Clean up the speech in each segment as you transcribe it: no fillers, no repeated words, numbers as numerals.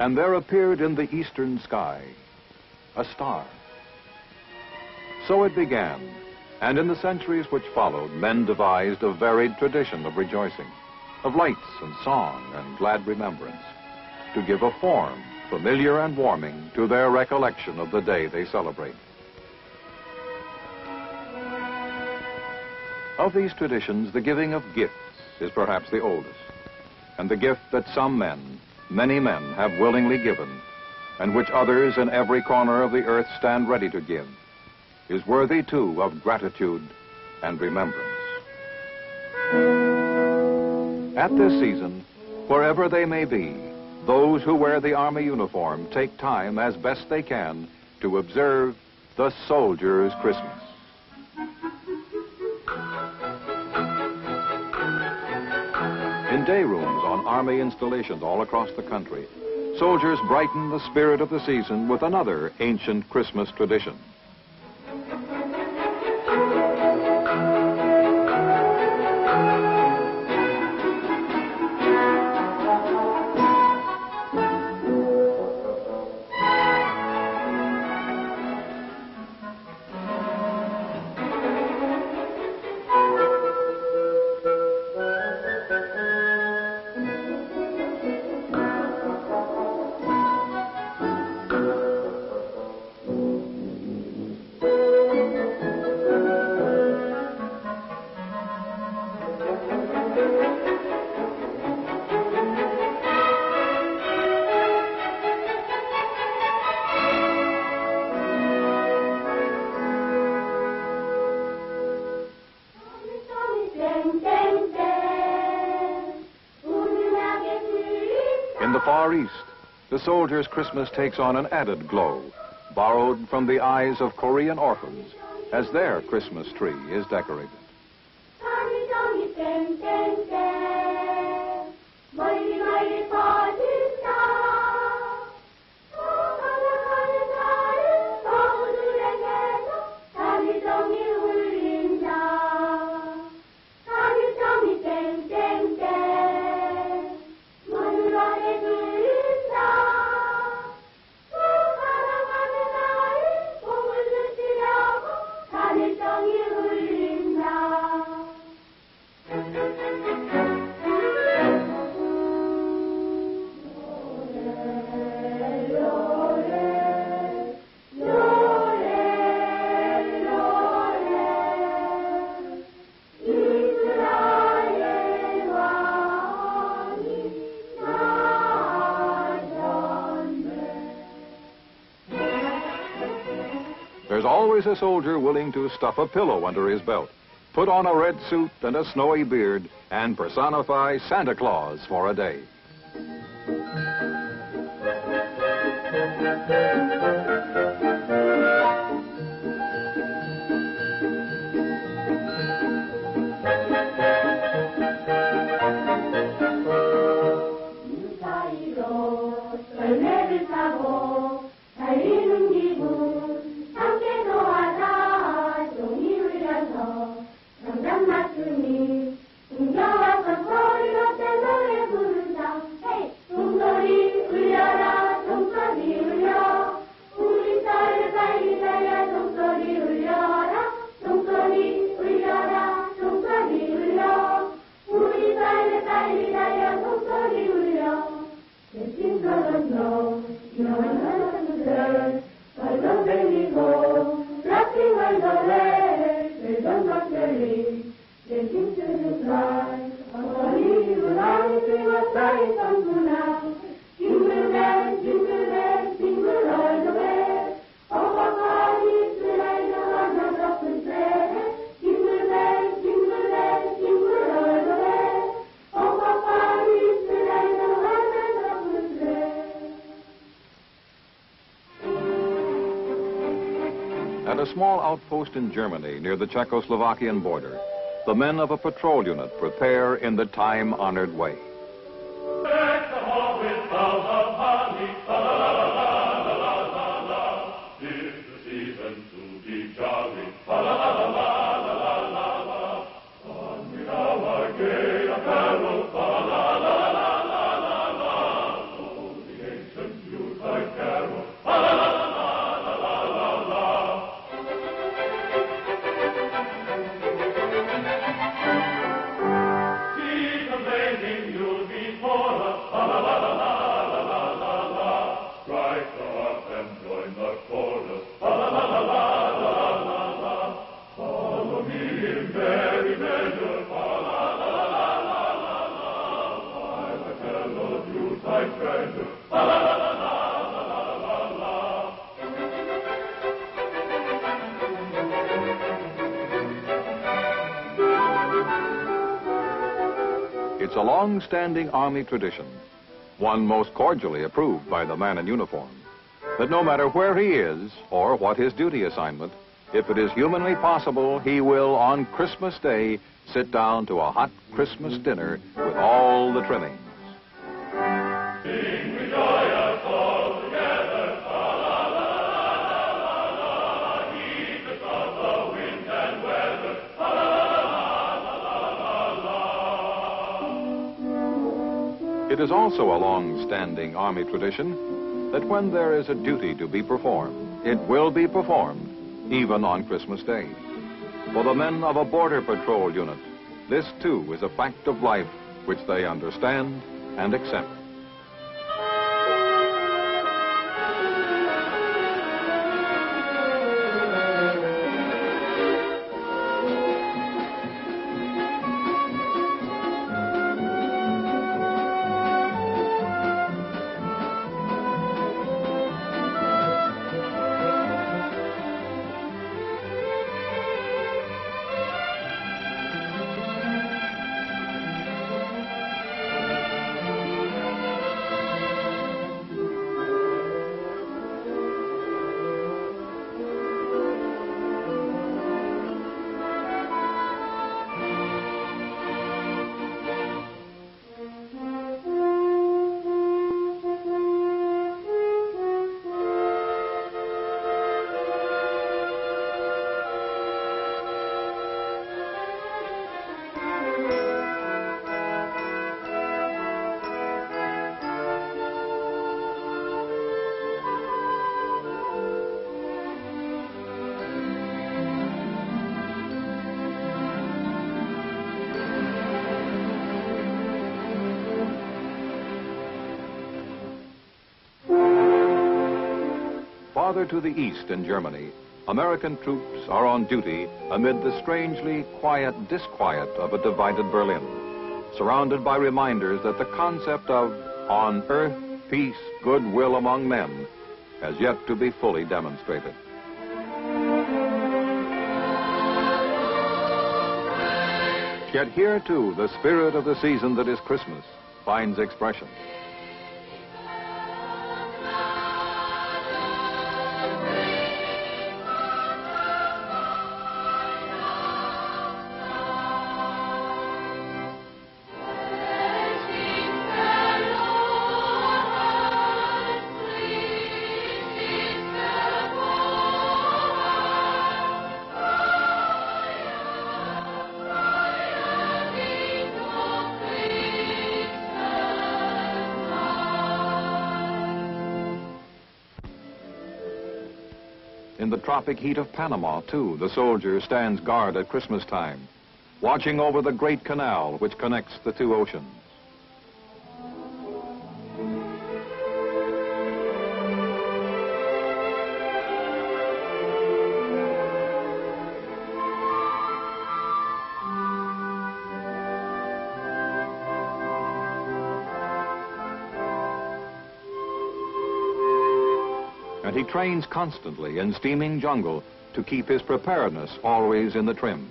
and there appeared in the eastern sky a star. So it began, and in the centuries which followed, men devised a varied tradition of rejoicing, of lights and song and glad remembrance, to give a form, familiar and warming, to their recollection of the day they celebrate. Of these traditions, the giving of gifts is perhaps the oldest, and the gift that some men, many men, have willingly given, and which others in every corner of the earth stand ready to give, is worthy, too, of gratitude and remembrance. At this season, wherever they may be, those who wear the Army uniform take time as best they can to observe the soldier's Christmas. In day rooms on Army installations all across the country, soldiers brighten the spirit of the season with another ancient Christmas tradition. In the Far East, the soldiers' Christmas takes on an added glow, borrowed from the eyes of Korean orphans as their Christmas tree is decorated. There's always a soldier willing to stuff a pillow under his belt, put on a red suit and a snowy beard, and personify Santa Claus for a day. At a small outpost in Germany near the Czechoslovakian border, the men of a patrol unit prepare in the time-honored way. It's a long-standing Army tradition, one most cordially approved by the man in uniform, that no matter where he is or what his duty assignment, if it is humanly possible, he will, on Christmas Day, sit down to a hot Christmas dinner with all the trimmings. Sing, we joyous all together, la la la la la la, heed the sound of wind and weather, la la la la la la. It is also a long-standing Army tradition that when there is a duty to be performed, it will be performed, even on Christmas Day. For the men of a border patrol unit, this too is a fact of life which they understand and accept. Farther to the east in Germany, American troops are on duty amid the strangely quiet disquiet of a divided Berlin, surrounded by reminders that the concept of on earth, peace, goodwill among men has yet to be fully demonstrated. Yet here, too, the spirit of the season that is Christmas finds expression. In the tropic heat of Panama, too, the soldier stands guard at Christmas time, watching over the great canal which connects the two oceans. And he trains constantly in steaming jungle to keep his preparedness always in the trim.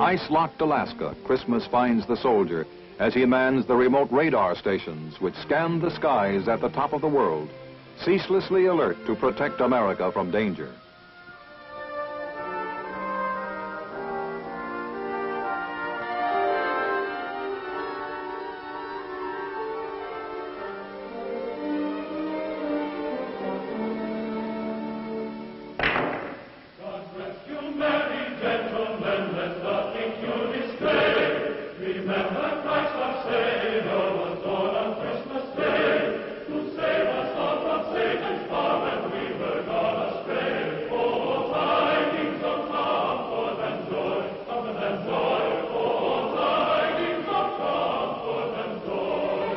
ice-locked Alaska, Christmas finds the soldier as he mans the remote radar stations which scan the skies at the top of the world, ceaselessly alert to protect America from danger. God bless you, merry gentlemen, let nothing you display. Remember Christ our Savior was born on Christmas Day, to save us all from Satan's power when we were gone astray. Oh, tidings of comfort and joy, comfort and joy. Oh, tidings of comfort and joy.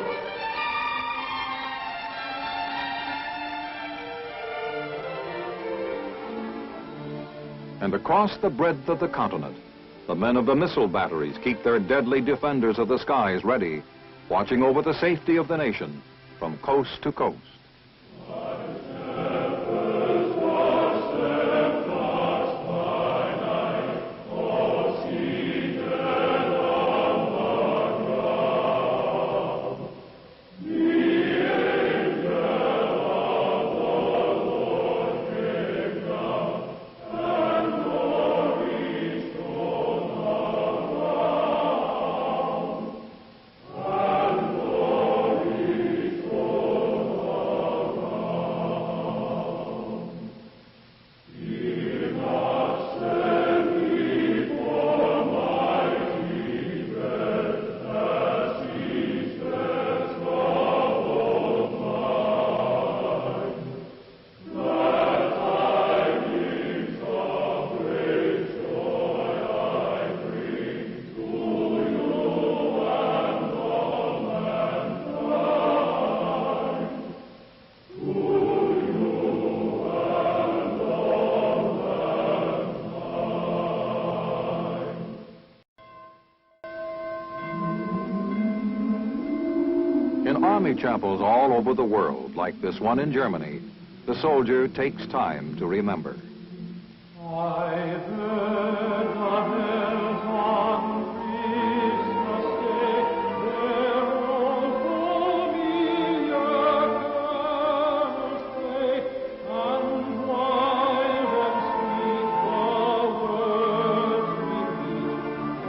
And across the breadth of the continent, the men of the missile batteries keep their deadly defenders of the skies ready, watching over the safety of the nation from coast to coast. In army chapels all over the world, like this one in Germany, the soldier takes time to remember. I heard the bells on Christmas Day, their old familiar carols play, and wild and sweet the words repeat,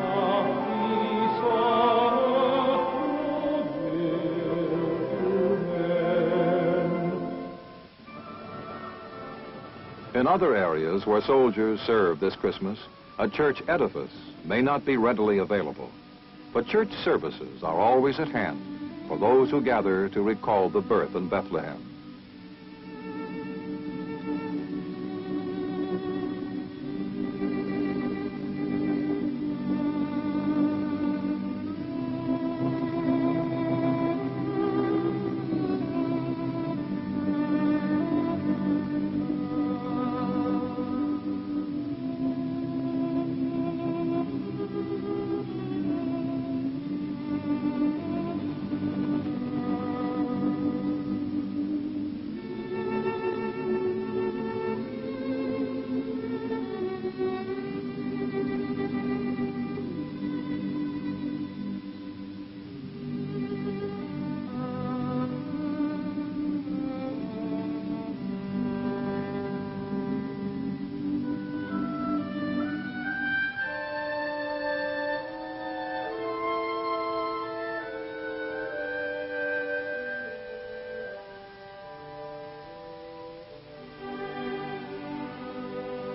of peace on earth, goodwill to men. In other areas where soldiers serve this Christmas, a church edifice may not be readily available. But church services are always at hand for those who gather to recall the birth in Bethlehem.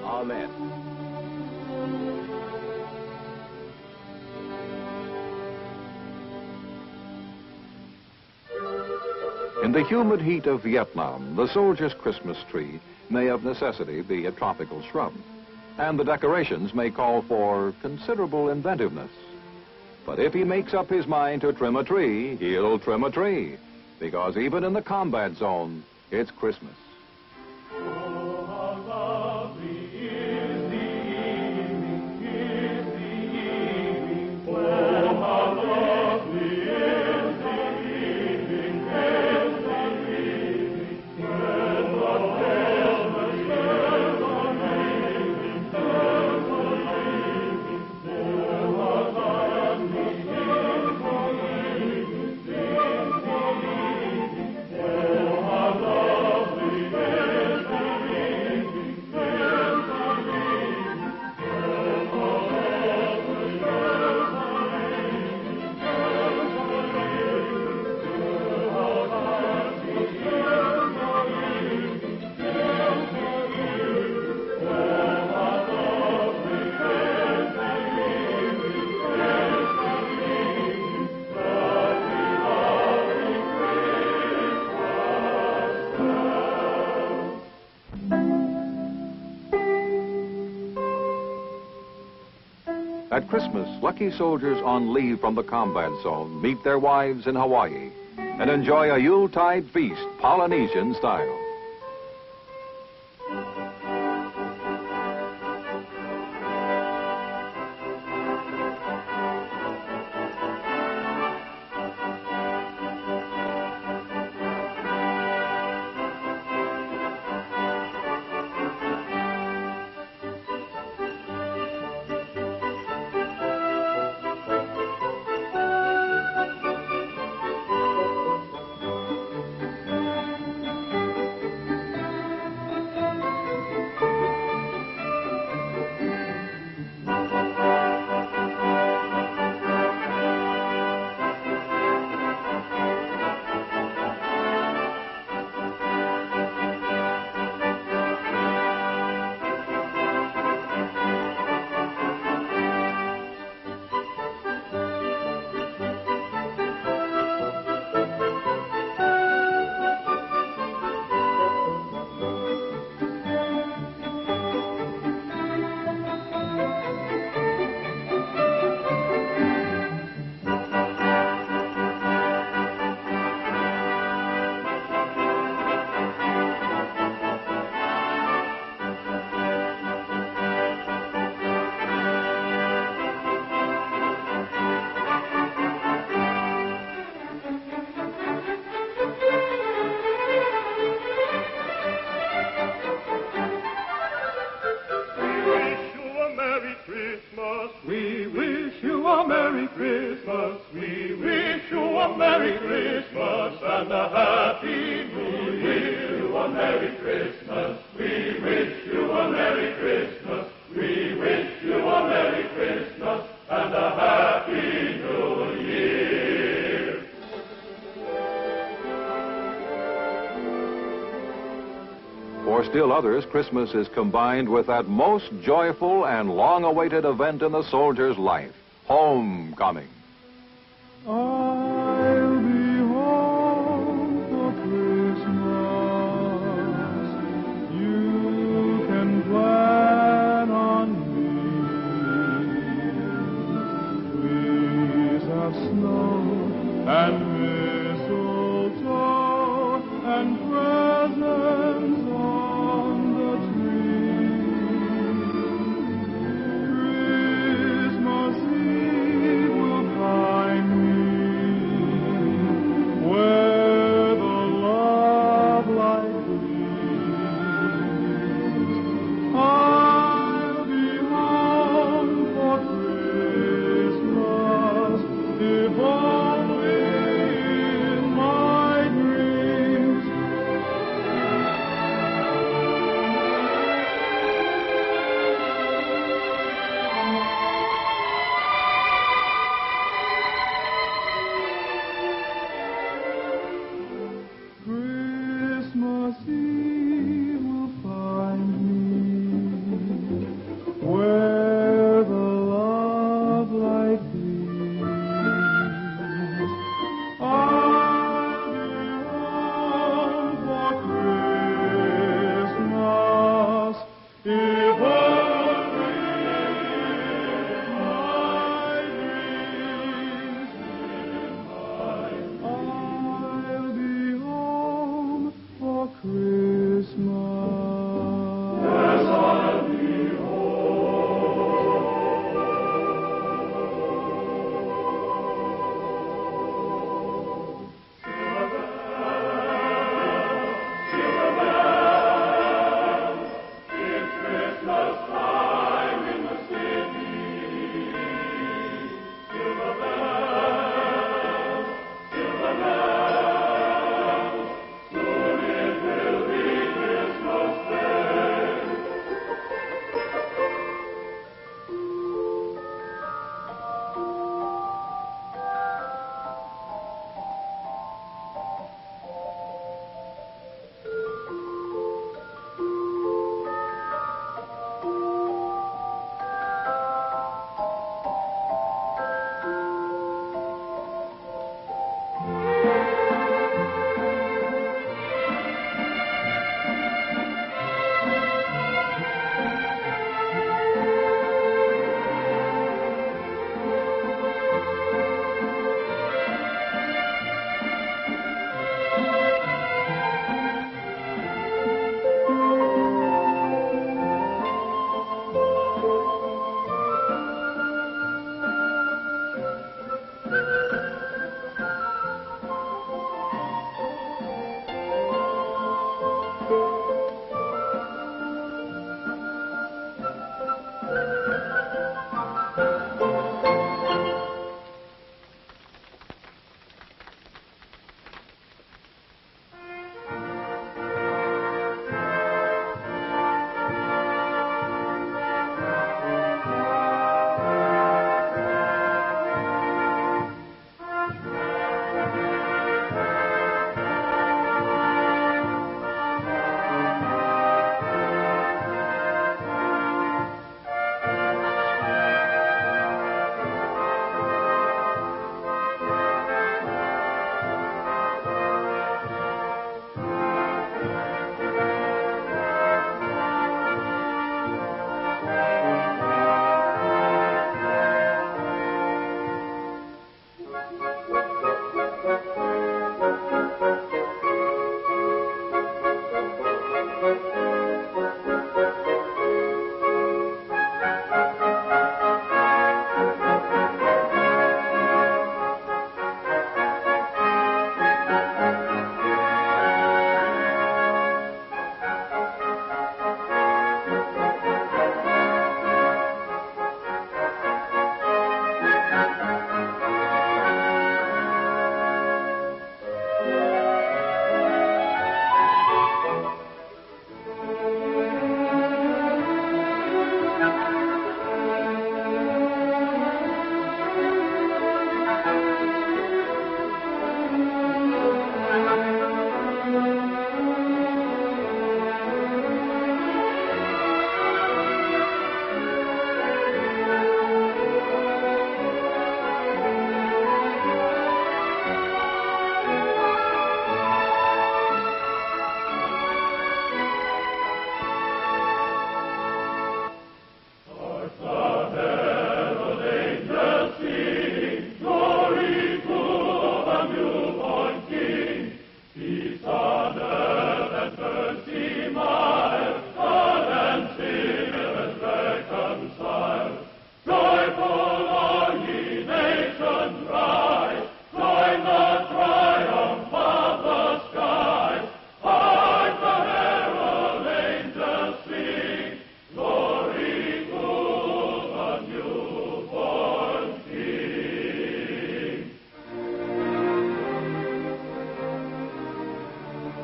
Amen. In the humid heat of Vietnam, the soldier's Christmas tree may of necessity be a tropical shrub, and the decorations may call for considerable inventiveness. But if he makes up his mind to trim a tree, he'll trim a tree, because even in the combat zone, it's Christmas. Oh, how lovely is the evening, is the evening, oh, how lovely is the evening, is the evening, when the Christmas bells are ringing, bells are ringing, At Christmas, lucky soldiers on leave from the combat zone meet their wives in Hawaii and enjoy a Yuletide feast, Polynesian style. We wish you a Merry Christmas. We wish you a Merry Christmas and a Happy New Year. We wish you a Merry Christmas. We wish you a Merry Christmas. We wish you a Merry Christmas and a Happy New Year. For still others, Christmas is combined with that most joyful and long-awaited event in the soldier's life, homecoming. I'll be home for Christmas. You can plan on me. Trees of snow and mistletoe and presents on the tree. Christmas Eve will find me where the love light gleams. I'll be home for Christmas, if only in my dreams. Christmas Eve will find me where the love light gleams. I'll be home for Christmas, if only in my dreams. I'll be home for Christmas.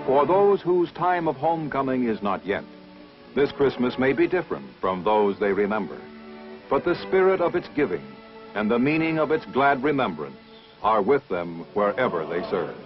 For those whose time of homecoming is not yet, this Christmas may be different from those they remember. But the spirit of its giving and the meaning of its glad remembrance are with them wherever they serve.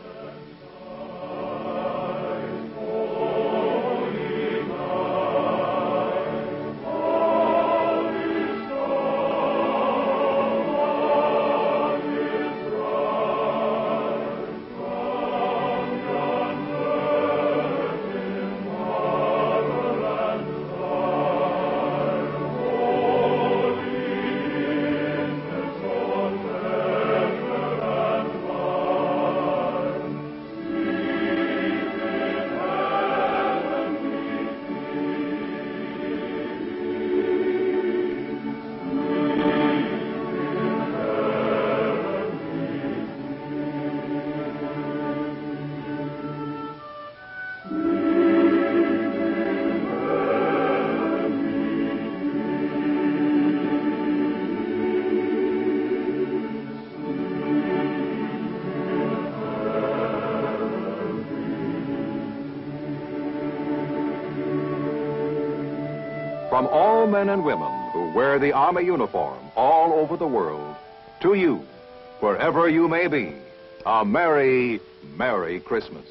From all men and women who wear the Army uniform all over the world, to you, wherever you may be, a Merry, Merry Christmas.